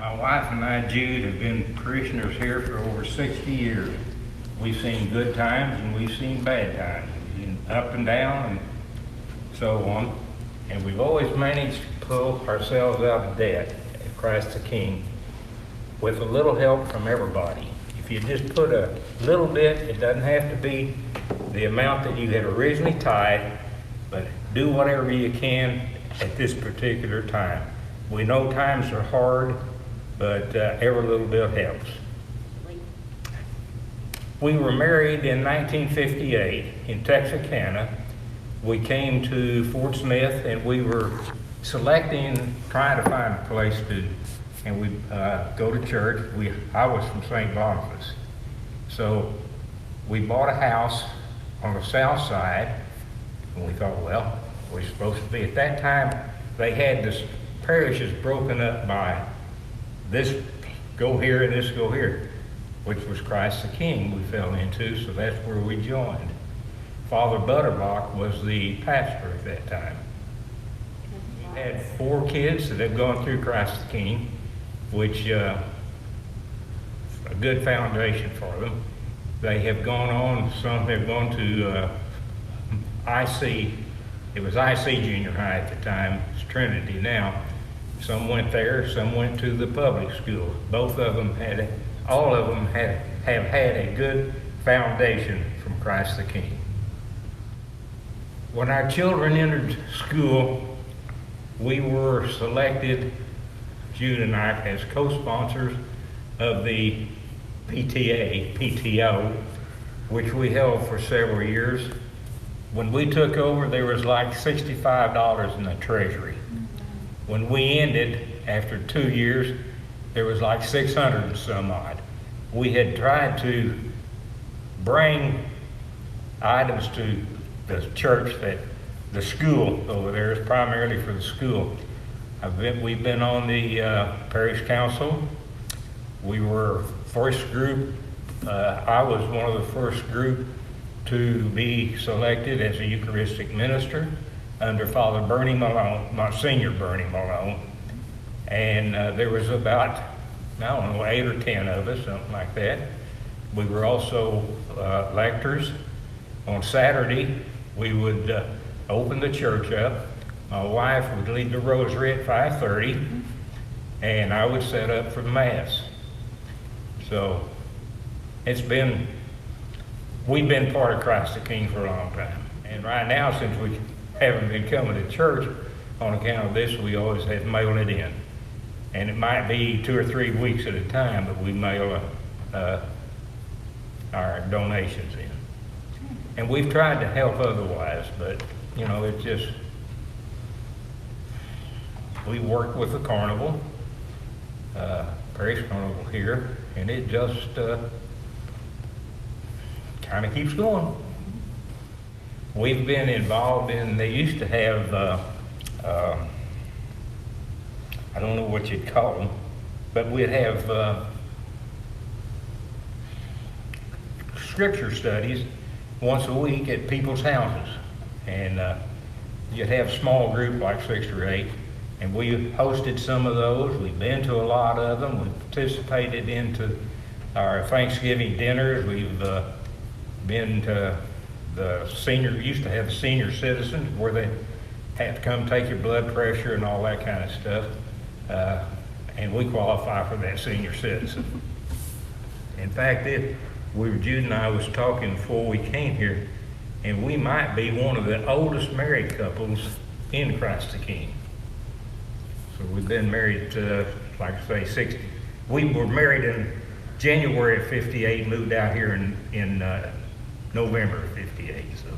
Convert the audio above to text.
My wife and I, Jude, have been parishioners here for over 60 years. We've seen good times and we've seen bad times, and up and down and so on. And we've always managed to pull ourselves out of debt at Christ the King with a little help from everybody. If you just put a little bit, it doesn't have to be the amount that you had originally tithed, but do whatever you can at this particular time. We know times are hard, but every little bit helps. We were married in 1958 in Texarkana. We came to Fort Smith and we were selecting, trying to find a place to, and we go to church. I was from St. Boniface. So we bought a house on the south side, and we thought, well, we're supposed to be. At that time, they had this parishes broken up by this go here and this go here, which was Christ the King we fell into, so that's where we joined. Father Butterlock was the pastor at that time. He had 4 kids that had gone through Christ the King, which a good foundation for them. They have gone on, some have gone to IC, it was IC Junior High at the time, it's Trinity now. Some went there, some went to the public school. Both of them had, all of them have had a good foundation from Christ the King. When our children entered school, we were selected, Jude and I, as co-sponsors of the PTO, which we held for several years. When we took over, there was like $65 in the treasury. When we ended, after 2 years, there was like 600 and some odd. We had tried to bring items to the church, that the school over there is primarily for the school. We've been on the parish council. We were first group, I was one of the first group to be selected as a Eucharistic minister under Father Bernie Malone, Monsignor Bernie Malone. And there was about, I don't know, 8 or 10 of us, something like that. We were also lectors. On Saturday, we would open the church up. My wife would lead the rosary at 5:30, and I would set up for Mass. So we've been part of Christ the King for a long time. And right now, since we haven't been coming to church on account of this, we always have to mail it in. And it might be 2 or 3 weeks at a time that we mail our donations in. And we've tried to help otherwise, but you know, it's just, we work with the carnival, parish carnival here, and it just kind of keeps going. We've been involved in, they used to have, I don't know what you'd call them, but we'd have scripture studies once a week at people's houses. And you'd have a small group, like 6 or 8, and we hosted some of those. We've been to a lot of them. We participated into our Thanksgiving dinners. We've been to the used to have senior citizens where they had to come take your blood pressure and all that kind of stuff. And we qualify for that senior citizen. In fact, Jude and I was talking before we came here, and we might be one of the oldest married couples in Christ the King. So we've been married, like I say, 60. We were married in January of '58, moved out here in November of '58. So.